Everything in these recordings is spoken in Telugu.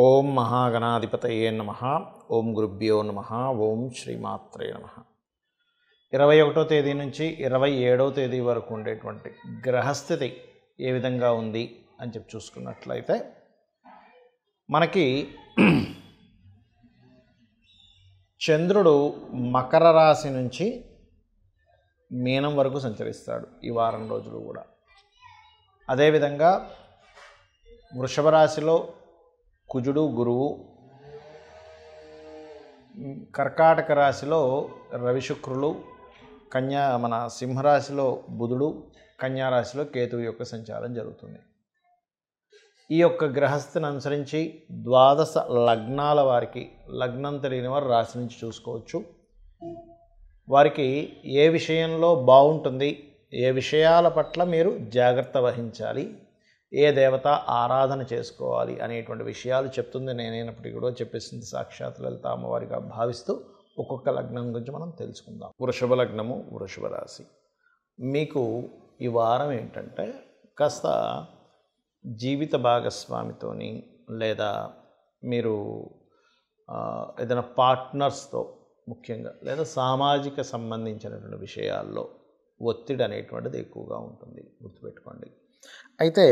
ఓం మహాగణాధిపతయే నమః. ఓం గురుభ్యో నమః. ఓం శ్రీమాత్రే నమః. 21వ తేదీ నుంచి 27వ తేదీ వరకు ఉండేటువంటి గ్రహస్థితి ఏ విధంగా ఉంది అని చెప్పి చూసుకున్నట్లయితే మనకి చంద్రుడు మకర రాశి నుంచి మీనం వరకు సంచరిస్తాడు ఈ వారం రోజులు కూడా. అదేవిధంగా వృషభ రాశిలో కుజుడు గురువు, కర్కాటక రాశిలో రవి శుక్రులు, సింహరాశిలో బుధుడు, కన్యా రాశిలో కేతువు యొక్క సంచారం జరుగుతుంది. ఈ యొక్క గ్రహస్థితిని అనుసరించి ద్వాదశ లగ్నాల వారికి, లగ్నం తెలియని వారు రాశి నుంచి చూసుకోవచ్చు, వారికి ఏ విషయంలో బాగుంటుంది, ఏ విషయాల పట్ల మీరు జాగ్రత్త వహించాలి, ఏ దేవత ఆరాధన చేసుకోవాలి అనేటువంటి విషయాలు చెప్తుంది. నేనైనప్పటికీ కూడా చెప్పేసింది సాక్షాత్ లలిత అమ్మవారిగా భావిస్తూ ఒక్కొక్క లగ్నం గురించి మనం తెలుసుకుందాం. వృషభ లగ్నము, వృషభ రాశి. మీకు ఈ వారం ఏంటంటే కాస్త జీవిత భాగస్వామితోని లేదా మీరు ఏదైనా పార్ట్నర్స్తో ముఖ్యంగా లేదా సామాజిక సంబంధించినటువంటి విషయాల్లో ఒత్తిడి అనేటువంటిది ఎక్కువగా ఉంటుంది, గుర్తుపెట్టుకోండి. అయితే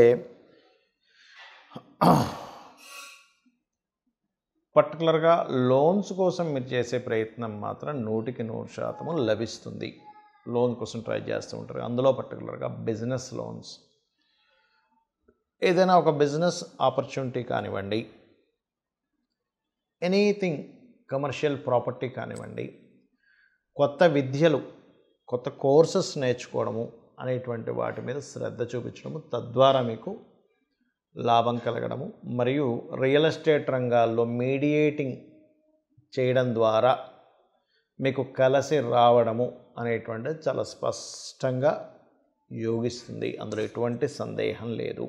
పర్టికులర్గా లోన్స్ కోసం మీరు చేసే ప్రయత్నం మాత్రం 100% లభిస్తుంది. లోన్ కోసం ట్రై చేస్తూ ఉంటారు. అందులో పర్టికులర్గా బిజినెస్ లోన్స్, ఏదైనా ఒక బిజినెస్ ఆపర్చునిటీ కానివ్వండి, ఎనీథింగ్ కమర్షియల్ ప్రాపర్టీ కానివ్వండి, కొత్త విద్యలు, కొత్త కోర్సెస్ నేర్చుకోవడము అనేటువంటి వాటి మీద శ్రద్ధ చూపించడము, తద్వారా మీకు లాభం కలగడము, మరియు రియల్ ఎస్టేట్ రంగాల్లో మీడియేటింగ్ చేయడం ద్వారా మీకు కలిసి రావడము అనేటువంటిది చాలా స్పష్టంగా యోగిస్తుంది. అందులో ఎటువంటి సందేహం లేదు.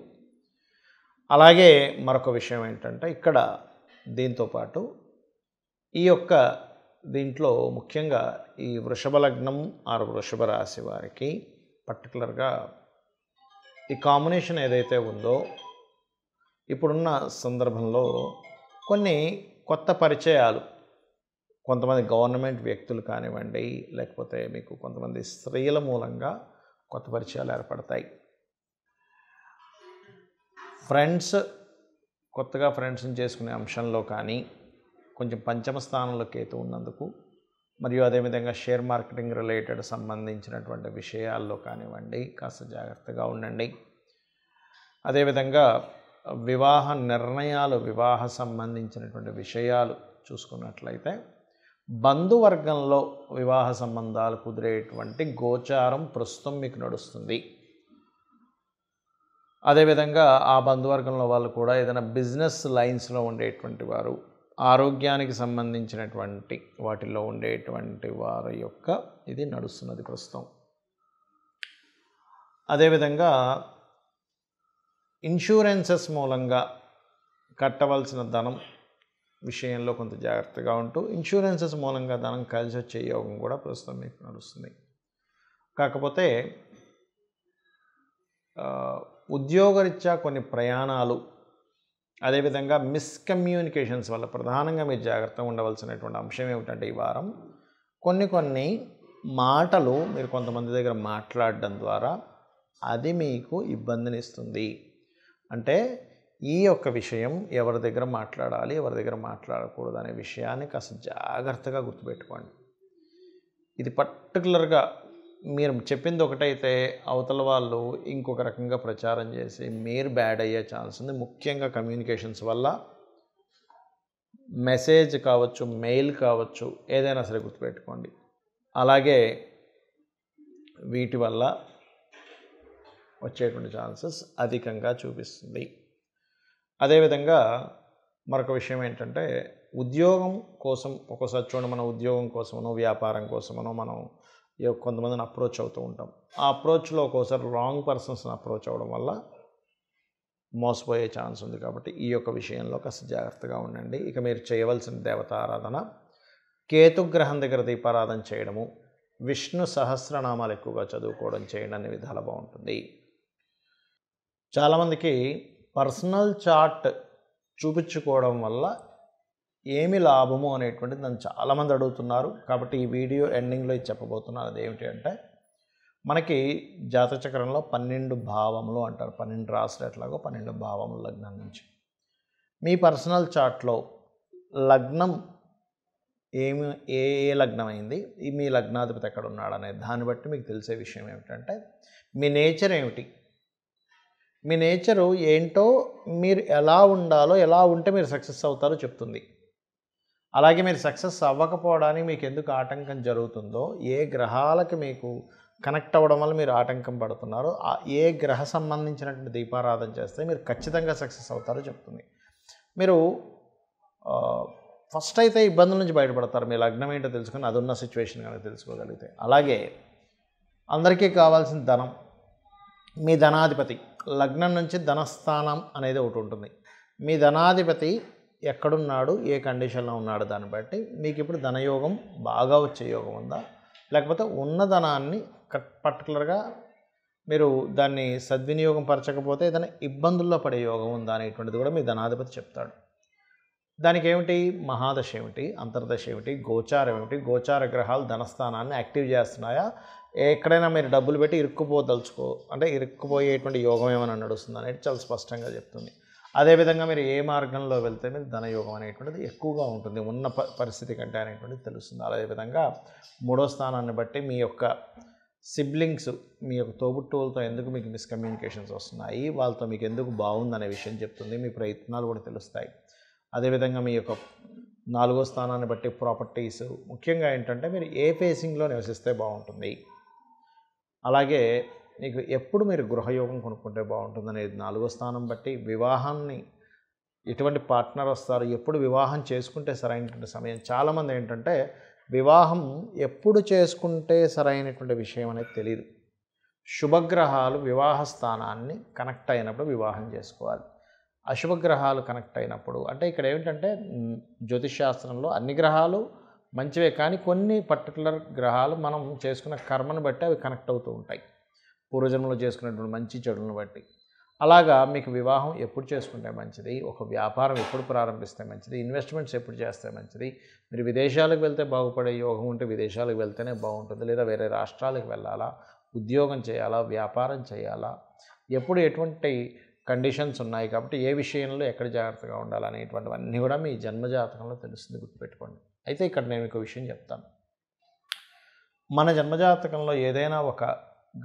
అలాగే మరొక విషయం ఏంటంటే ఇక్కడ దీంతోపాటు ఈ యొక్క దీంట్లో ముఖ్యంగా ఈ వృషభ లగ్నం ఆరు వృషభ రాశి వారికి పర్టికులర్గా ఈ కాంబినేషన్ ఏదైతే ఉందో ఇప్పుడున్న సందర్భంలో కొన్ని కొత్త పరిచయాలు, కొంతమంది గవర్నమెంట్ వ్యక్తులు కానివ్వండి, లేకపోతే మీకు కొంతమంది స్త్రీల మూలంగా కొత్త పరిచయాలు ఏర్పడతాయి. కొత్తగా ఫ్రెండ్స్ని చేసుకునే అంశంలో కానీ కొంచెం పంచమ స్థానంలో కేతు ఉన్నందుకు, మరియు అదేవిధంగా షేర్ మార్కెటింగ్ రిలేటెడ్ సంబంధించినటువంటి విషయాల్లో కానివ్వండి కాస్త జాగ్రత్తగా ఉండండి. అదేవిధంగా వివాహ నిర్ణయాలు, వివాహ సంబంధించినటువంటి విషయాలు చూసుకున్నట్లయితే బంధువర్గంలో వివాహ సంబంధాలు కుదిరేటువంటి గోచారం ప్రస్తుతం మీకు నడుస్తుంది. అదేవిధంగా ఆ బంధువర్గంలో వాళ్ళు కూడా ఏదైనా బిజినెస్ లైన్స్లో ఉండేటువంటి వారు, ఆరోగ్యానికి సంబంధించినటువంటి వాటిల్లో ఉండేటువంటి వారి యొక్క ఇది నడుస్తున్నది ప్రస్తుతం. అదేవిధంగా ఇన్సూరెన్సెస్ మూలంగా కట్టవలసిన ధనం విషయంలో కొంత జాగ్రత్తగా ఉంటూ ఇన్సూరెన్సెస్ మూలంగా ధనం కలిసి వచ్చే యోగం కూడా ప్రస్తుతం మీకు నడుస్తుంది. కాకపోతే ఉద్యోగరీత్యా కొన్ని ప్రయాణాలు, అదేవిధంగా మిస్కమ్యూనికేషన్స్ వల్ల ప్రధానంగా మీరు జాగ్రత్తగా ఉండవలసినటువంటి అంశం ఏమిటంటే ఈ వారం కొన్ని మాటలు మీరు కొంతమంది దగ్గర మాట్లాడడం ద్వారా అది మీకు ఇబ్బందిని ఇస్తుంది. అంటే ఈ యొక్క విషయం ఎవరి దగ్గర మాట్లాడాలి, ఎవరి దగ్గర మాట్లాడకూడదు అనే విషయాన్ని కాస్త జాగ్రత్తగా గుర్తుపెట్టుకోండి. ఇది పర్టికులర్గా మీరు చెప్పింది ఒకటైతే అవతల వాళ్ళు ఇంకొక రకంగా ప్రచారం చేసి మీరు బ్యాడ్ అయ్యే ఛాన్స్ ఉంది. ముఖ్యంగా కమ్యూనికేషన్స్ వల్ల, మెసేజ్ కావచ్చు, మెయిల్ కావచ్చు, ఏదైనా సరే గుర్తుపెట్టుకోండి. అలాగే వీటి వల్ల వచ్చేటువంటి ఛాన్సెస్ అధికంగా చూపిస్తుంది. అదేవిధంగా మరొక విషయం ఏంటంటే ఉద్యోగం కోసం ఒక్కోసారి చూడండి, మన ఉద్యోగం కోసమనో వ్యాపారం కోసమనో మనం కొంతమందిని అప్రోచ్ అవుతూ ఉంటాం. ఆ అప్రోచ్లో ఒక్కోసారి రాంగ్ పర్సన్స్ని అప్రోచ్ అవ్వడం వల్ల మోసపోయే ఛాన్స్ ఉంది. కాబట్టి ఈ యొక్క విషయంలో కాస్త జాగ్రత్తగా ఉండండి. ఇక మీరు చేయవలసిన దేవతా ఆరాధన, కేతుగ్రహం దగ్గర దీపారాధన చేయడము, విష్ణు సహస్రనామాలు ఎక్కువగా చదువుకోవడం చేయండి, అన్ని విధాలు బాగుంటుంది. చాలామందికి పర్సనల్ చార్ట్ చూపించుకోవడం వల్ల ఏమి లాభము అనేటువంటిది నన్ను చాలామంది అడుగుతున్నారు. కాబట్టి ఈ వీడియో ఎండింగ్లో ఇది చెప్పబోతున్నాను. అదేమిటి అంటే, మనకి జాతక చక్రంలో 12 భావములు అంటారు. 12 రాసులు ఎట్లాగో 12 భావములు లగ్నం నుంచి. మీ పర్సనల్ చార్ట్లో లగ్నం ఏ ఏ లగ్నం అయింది, మీ లగ్నాధిపతి ఎక్కడ ఉన్నాడు అనే దాన్ని బట్టి మీకు తెలిసే విషయం ఏమిటంటే, మీ నేచర్ ఏమిటి, మీ నేచరు ఏంటో, మీరు ఎలా ఉండాలో, ఎలా ఉంటే మీరు సక్సెస్ అవుతారో చెప్తుంది. అలాగే మీరు సక్సెస్ అవ్వకపోవడానికి మీకు ఎందుకు ఆటంకం జరుగుతుందో, ఏ గ్రహాలకు మీకు కనెక్ట్ అవ్వడం వల్ల మీరు ఆటంకం పడుతున్నారో, ఏ గ్రహ సంబంధించినటువంటి దీపారాధన చేస్తే మీరు ఖచ్చితంగా సక్సెస్ అవుతారో చెప్తుంది. మీరు ఫస్ట్ అయితే ఇబ్బందుల నుంచి బయటపడతారు. మీ లగ్నం ఏంటో తెలుసుకొని అది ఉన్న సిచ్యువేషన్ కనుక తెలుసుకోగలిగితే. అలాగే అందరికీ కావాల్సిన ధనం, మీ ధనాధిపతి లగ్నం నుంచి ధనస్థానం అనేది ఒకటి ఉంటుంది. మీ ధనాధిపతి ఎక్కడున్నాడు, ఏ కండిషన్లో ఉన్నాడు, దాన్ని బట్టి మీకు ఇప్పుడు ధనయోగం బాగా వచ్చే యోగం ఉందా, లేకపోతే ఉన్న ధనాన్ని పర్టికులర్గా మీరు దాన్ని సద్వినియోగం పరచకపోతే ఏదైనా ఇబ్బందుల్లో పడే యోగం ఉందా అనేటువంటిది కూడా మీ ధనాధిపతి చెప్తాడు. దానికి ఏమిటి, మహాదశ ఏమిటి, అంతర్దశ ఏమిటి, గోచారం ఏమిటి, గోచార గ్రహాలు ధనస్థానాన్ని యాక్టివ్ చేస్తున్నాయా, ఎక్కడైనా మీరు డబ్బులు పెట్టి ఇరుక్కుపోయేటువంటి యోగం ఏమైనా నడుస్తుంది అనేది చాలా స్పష్టంగా చెప్తుంది. అదేవిధంగా మీరు ఏ మార్గంలో వెళ్తే మీరు ధనయోగం అనేటువంటిది ఎక్కువగా ఉంటుంది, ఉన్న పరిస్థితి కంటే అనేటువంటిది తెలుస్తుంది. అదేవిధంగా 3వ స్థానాన్ని బట్టి మీ యొక్క సిబ్లింగ్స్, మీ యొక్క తోబుట్టువులతో ఎందుకు మీకు మిస్కమ్యూనికేషన్స్ వస్తున్నాయి, వాళ్ళతో మీకు ఎందుకు బాగుందనే విషయం చెప్తుంది. మీ ప్రయత్నాలు కూడా తెలుస్తాయి. అదేవిధంగా మీ యొక్క 4వ స్థానాన్ని బట్టి ప్రాపర్టీస్, ముఖ్యంగా ఏంటంటే మీరు ఏ ఫేసింగ్లో నివసిస్తే బాగుంటుంది, అలాగే మీకు ఎప్పుడు మీరు గృహయోగం కొనుక్కుంటే బాగుంటుంది అనేది 4వ స్థానం బట్టి, వివాహాన్ని ఎటువంటి పార్ట్నర్ వస్తారు, ఎప్పుడు వివాహం చేసుకుంటే సరైనటువంటి సమయం. చాలామంది ఏంటంటే వివాహం ఎప్పుడు చేసుకుంటే సరైనటువంటి విషయం అనేది తెలియదు. శుభగ్రహాలు వివాహ స్థానాన్ని కనెక్ట్ అయినప్పుడు వివాహం చేసుకోవాలి. అశుభగ్రహాలు కనెక్ట్ అయినప్పుడు, అంటే ఇక్కడ ఏమిటంటే జ్యోతిష్ శాస్త్రంలో అన్ని గ్రహాలు మంచివే, కానీ కొన్ని పర్టికులర్ గ్రహాలు మనం చేసుకున్న కర్మను బట్టి అవి కనెక్ట్ అవుతూ ఉంటాయి, పూర్వజన్మలో చేసుకున్నటువంటి మంచి చెడులను బట్టి. అలాగా మీకు వివాహం ఎప్పుడు చేసుకుంటే మంచిది, ఒక వ్యాపారం ఎప్పుడు ప్రారంభిస్తే మంచిది, ఇన్వెస్ట్మెంట్స్ ఎప్పుడు చేస్తే మంచిది, మీరు విదేశాలకు వెళ్తే బాగుపడే యోగం ఉంటే విదేశాలకు వెళ్తేనే బాగుంటుంది, లేదా వేరే రాష్ట్రాలకు వెళ్ళాలా, ఉద్యోగం చేయాలా, వ్యాపారం చేయాలా, ఎప్పుడు ఎటువంటి కండిషన్స్ ఉన్నాయి, కాబట్టి ఏ విషయంలో ఎక్కడ జాగ్రత్తగా ఉండాలనేటువంటివన్నీ కూడా మీ జన్మజాతకంలో తెలుస్తుంది, గుర్తుపెట్టుకోండి. అయితే ఇక్కడ నేను మీకు విషయం చెప్తాను. మన జన్మజాతకంలో ఏదైనా ఒక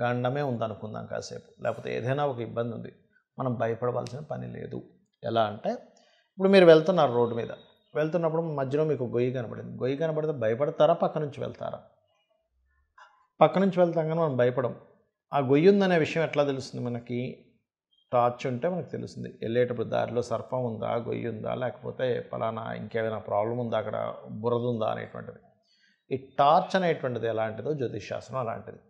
గండమే ఉందనుకుందాం కాసేపు, లేకపోతే ఏదైనా ఒక ఇబ్బంది ఉంది, మనం భయపడవలసిన పని లేదు. ఎలా అంటే, ఇప్పుడు మీరు వెళ్తున్నారు రోడ్డు మీద, వెళ్తున్నప్పుడు మధ్యలో మీకు గొయ్యి కనబడింది. గొయ్యి కనబడితే భయపడతారా, పక్క నుంచి వెళ్తారా? పక్క నుంచి వెళ్తాం కానీ మనం భయపడం. ఆ గొయ్యి ఉందనే విషయం ఎట్లా తెలుస్తుంది మనకి? టార్చ్ ఉంటే మనకు తెలుస్తుంది. వెళ్ళేటప్పుడు దారిలో సర్పం ఉందా, గొయ్యి ఉందా, లేకపోతే పలానా ఇంకేమైనా ప్రాబ్లం ఉందా, అక్కడ బురద ఉందా అనేటువంటిది. ఈ టార్చ్ అనేటువంటిది ఎలాంటిదో జ్యోతిష్ శాస్త్రం అలాంటిది.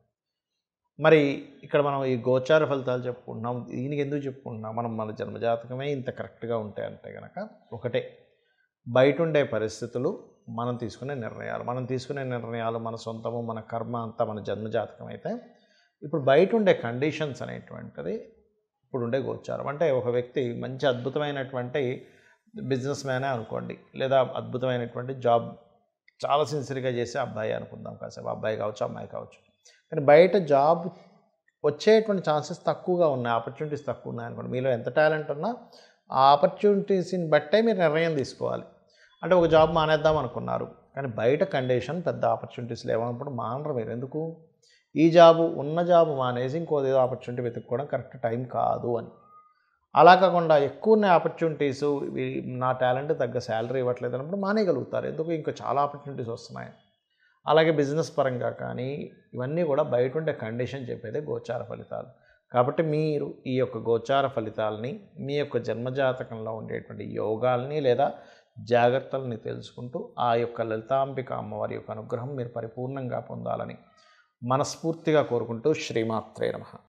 మరి ఇక్కడ మనం ఈ గోచార ఫలితాలు చెప్పుకుంటున్నాం. దీనికి ఎందుకు చెప్పుకుంటున్నాం? మన జన్మజాతకమే ఇంత కరెక్ట్గా ఉంటాయి అంటే కనుక, ఒకటే, బయట ఉండే పరిస్థితులు, మనం తీసుకునే నిర్ణయాలు మన సొంతము, మన కర్మ అంతా మన జన్మజాతకం అయితే, ఇప్పుడు బయట ఉండే కండిషన్స్ అనేటువంటిది ఇప్పుడు ఉండే గోచారం. అంటే ఒక వ్యక్తి మంచి అద్భుతమైనటువంటి బిజినెస్ మ్యానే అనుకోండి, లేదా అద్భుతమైనటువంటి జాబ్ చాలా సిన్సియర్గా చేసే అబ్బాయి అనుకుందాం కాసేపు, అబ్బాయి కావచ్చు, అమ్మాయి కావచ్చు. కానీ బయట జాబ్ వచ్చేటువంటి ఛాన్సెస్ తక్కువగా ఉన్నాయి, ఆపర్చునిటీస్ తక్కువ ఉన్నాయి అనుకోండి. మీలో ఎంత టాలెంట్ ఉన్నా ఆ ఆపర్చునిటీస్ని బట్టే మీరు నిర్ణయం తీసుకోవాలి. అంటే ఒక జాబ్ మానేద్దాం అనుకున్నారు, కానీ బయట కండిషన్ పెద్ద ఆపర్చునిటీస్ లేవన్నప్పుడు మానరు మీరు. ఎందుకు? ఈ జాబు, ఉన్న జాబు మానేసి ఇంకోదేదో ఆపర్చునిటీ వెతుక్కోవడం కరెక్ట్ టైం కాదు అని. అలా కాకుండా ఎక్కువ ఉన్న ఆపర్చునిటీసు, నా టాలెంట్ తగ్గ శాలరీ ఇవ్వట్లేదు అన్నప్పుడు మానేయగలుగుతారు. ఎందుకు? ఇంకా చాలా ఆపర్చునిటీస్ వస్తున్నాయి. అలాగే బిజినెస్ పరంగా కానీ ఇవన్నీ కూడా బయట ఉండే కండిషన్ చెప్పేదే గోచార ఫలితాలు. కాబట్టి మీరు ఈ యొక్క గోచార ఫలితాలని, మీ యొక్క జన్మజాతకంలో ఉండేటువంటి యోగాల్ని లేదా జాగ్రత్తల్ని తెలుసుకుంటూ ఆ యొక్క లలితాంబిక అమ్మవారి యొక్క అనుగ్రహం మీరు పరిపూర్ణంగా పొందాలని మనస్ఫూర్తిగా కోరుకుంటూ, శ్రీమాత్రే నమః.